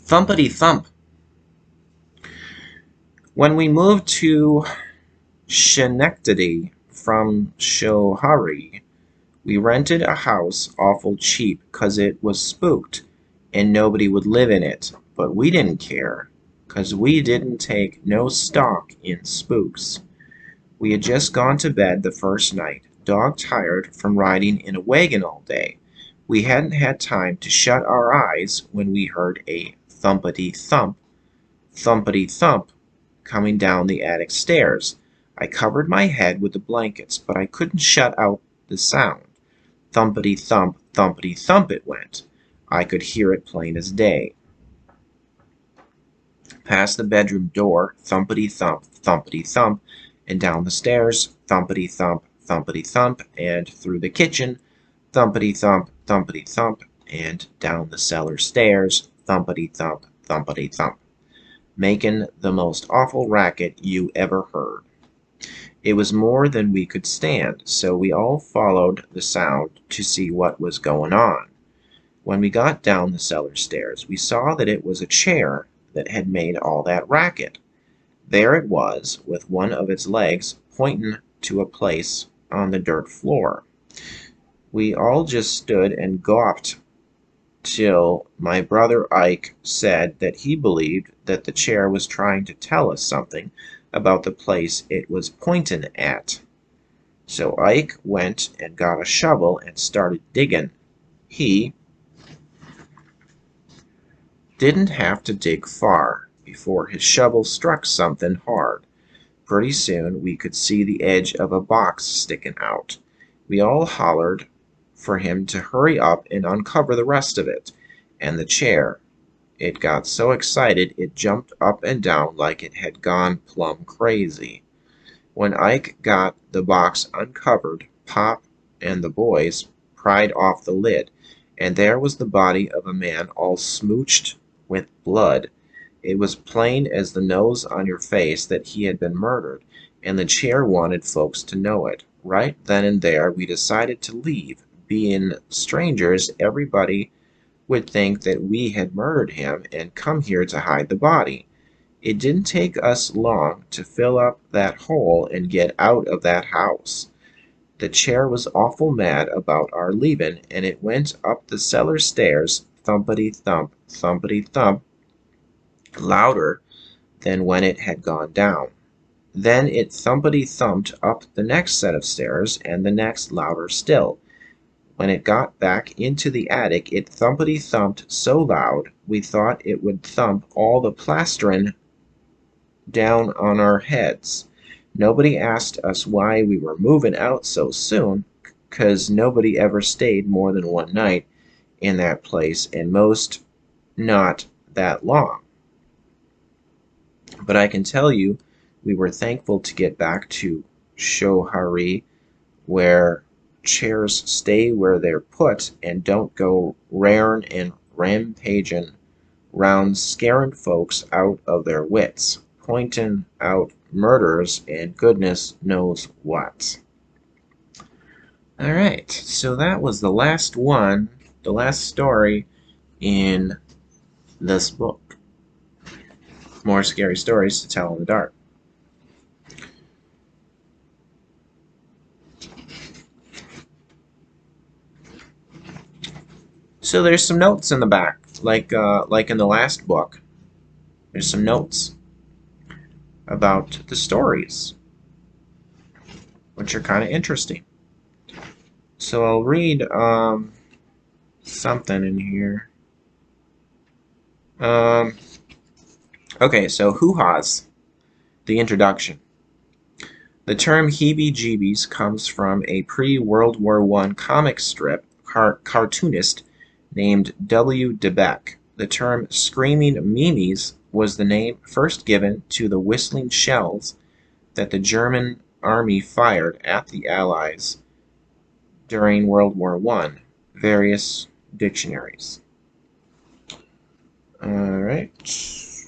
Thumpity-Thump. When we moved to Schenectady from Shohari, we rented a house awful cheap 'cause it was spooked and nobody would live in it, but we didn't care 'cause we didn't take no stock in spooks. We had just gone to bed the first night, dog-tired from riding in a wagon all day. We hadn't had time to shut our eyes when we heard a thumpity-thump, thumpity-thump coming down the attic stairs. I covered my head with the blankets, but I couldn't shut out the sound. Thumpity-thump, thumpity-thump it went. I could hear it plain as day. Past the bedroom door, thumpity-thump, thumpity-thump, and down the stairs, thumpity-thump, thumpity-thump, and through the kitchen, thumpity-thump, thumpity-thump, and down the cellar stairs, thumpity-thump, thumpity-thump, making the most awful racket you ever heard. It was more than we could stand, so we all followed the sound to see what was going on. When we got down the cellar stairs, we saw that it was a chair that had made all that racket. There it was, with one of its legs pointing to a place on the dirt floor. We all just stood and gawped till my brother Ike said that he believed that the chair was trying to tell us something about the place it was pointing at. So Ike went and got a shovel and started digging. He didn't have to dig far before his shovel struck something hard. Pretty soon we could see the edge of a box sticking out. We all hollered for him to hurry up and uncover the rest of it, and the chair. It got so excited it jumped up and down like it had gone plumb crazy. When Ike got the box uncovered, Pop and the boys pried off the lid, and there was the body of a man all smooched with blood. It was plain as the nose on your face that he had been murdered, and the chair wanted folks to know it. Right then and there we decided to leave. Being strangers, everybody would think that we had murdered him and come here to hide the body. It didn't take us long to fill up that hole and get out of that house. The chair was awful mad about our leaving, and it went up the cellar stairs, thumpity-thump, thumpity-thump, louder than when it had gone down. Then it thumpity-thumped up the next set of stairs, and the next louder still. When it got back into the attic, it thumpity-thumped so loud we thought it would thump all the plastering down on our heads. Nobody asked us why we were moving out so soon, 'cause nobody ever stayed more than one night in that place, and most not that long. But I can tell you we were thankful to get back to Shohari, where chairs stay where they're put and don't go rarin' and rampagin' round scarin' folks out of their wits, pointing out murders and goodness knows what. Alright, so that was the last one, the last story in this book. More scary stories to tell in the dark. So there's some notes in the back, like in the last book. There's some notes about the stories, which are kind of interesting. So I'll read something in here. Okay, so hoo-haws, the introduction. The term heebie-jeebies comes from a pre-World War I comic strip cartoonist named W. DeBeck. The term screaming memes was the name first given to the whistling shells that the German army fired at the Allies during World War I. Various dictionaries. Alright.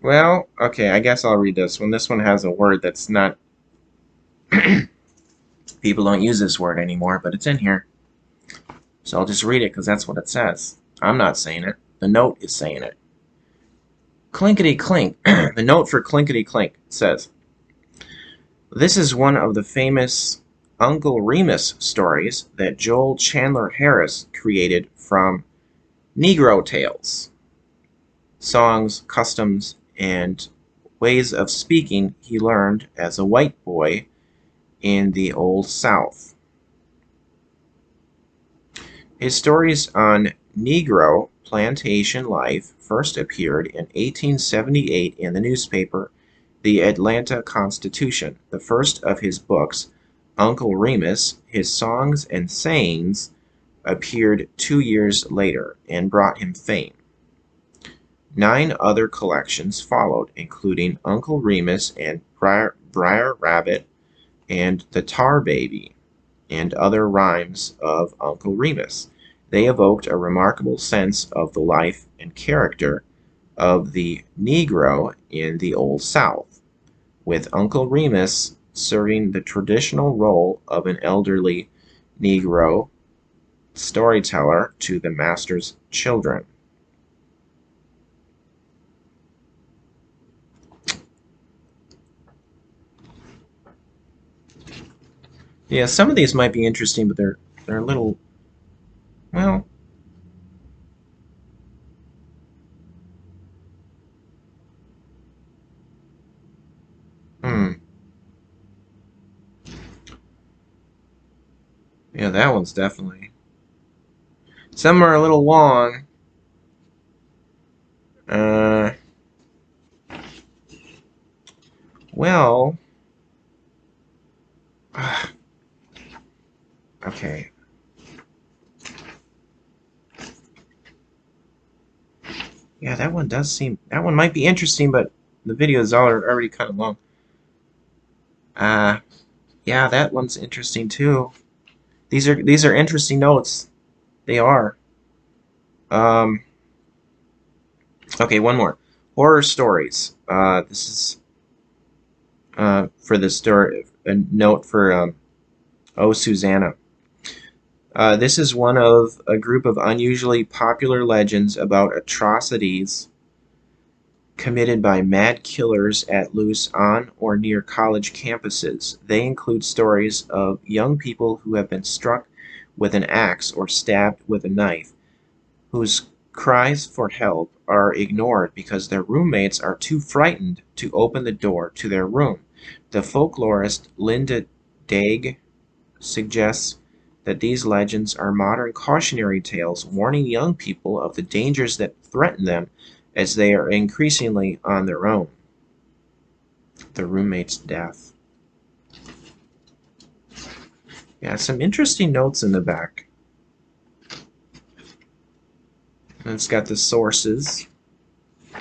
Well, okay, I guess I'll read this one. This one has a word that's not... People don't use this word anymore, but it's in here. So I'll just read it because that's what it says. I'm not saying it. The note is saying it. Clinkety clink. The note for clinkety clink says, "This is one of the famous Uncle Remus stories that Joel Chandler Harris created from Negro tales, songs, customs, and ways of speaking he learned as a white boy in the Old South. His stories on Negro plantation life first appeared in 1878 in the newspaper The Atlanta Constitution. The first of his books, Uncle Remus, His Songs and Sayings, appeared 2 years later and brought him fame. 9 other collections followed, including Uncle Remus and Briar Rabbit and The Tar Baby, and other rhymes of Uncle Remus. They evoked a remarkable sense of the life and character of the Negro in the Old South, with Uncle Remus serving the traditional role of an elderly Negro storyteller to the master's children." Yeah, some of these might be interesting, but they're a little, well, hmm. Yeah, that one's definitely. Some are a little long. Uh, well, okay. Yeah, that one does seem. That one might be interesting, but the videos are already kind of long. Uh, yeah, that one's interesting too. These are interesting notes. They are. Um, okay, one more. Horror stories. This is for the story. A note for Oh Susanna. This is one of a group of unusually popular legends about atrocities committed by mad killers at loose on or near college campuses. They include stories of young people who have been struck with an axe or stabbed with a knife, whose cries for help are ignored because their roommates are too frightened to open the door to their room. The folklorist Linda Daig suggests that these legends are modern cautionary tales warning young people of the dangers that threaten them as they are increasingly on their own. The roommate's death. Yeah, some interesting notes in the back. And it's got the sources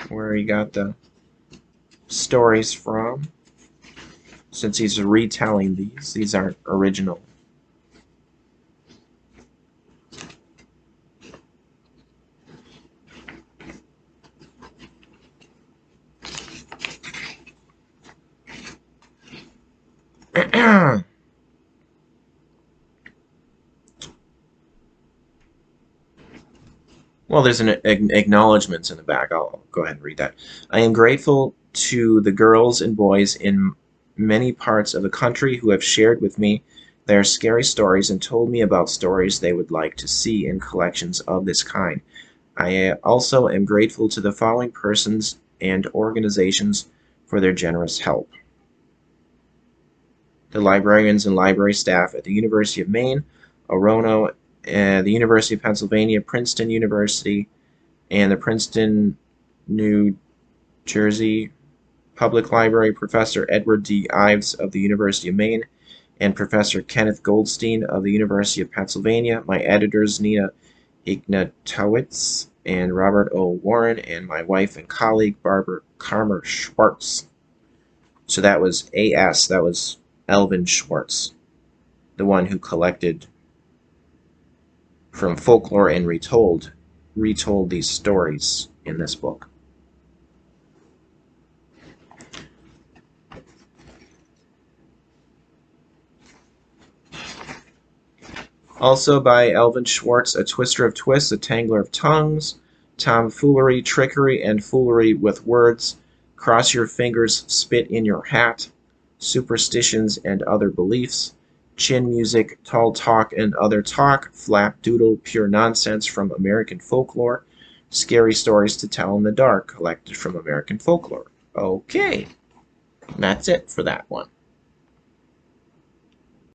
where he got the stories from. Since he's retelling these aren't original. Well, there's an acknowledgments in the back. I'll go ahead and read that. "I am grateful to the girls and boys in many parts of the country who have shared with me their scary stories and told me about stories they would like to see in collections of this kind. I also am grateful to the following persons and organizations for their generous help: the librarians and library staff at the University of Maine, Orono, the University of Pennsylvania, Princeton University, and the Princeton, New Jersey Public Library, Professor Edward D. Ives of the University of Maine, and Professor Kenneth Goldstein of the University of Pennsylvania, my editors Nina Ignatowicz and Robert O. Warren, and my wife and colleague Barbara Karmer Schwartz." So that was AS, that was Alvin Schwartz, the one who collected from folklore and retold these stories in this book. Also by Alvin Schwartz, A Twister of Twists, A Tangler of Tongues, Tomfoolery, Trickery, and Foolery with Words, Cross Your Fingers, Spit in Your Hat, Superstitions and Other Beliefs, Chin Music, Tall Talk and Other Talk, Flap Doodle, Pure Nonsense from American Folklore, Scary Stories to Tell in the Dark, collected from American Folklore. Okay, that's it for that one.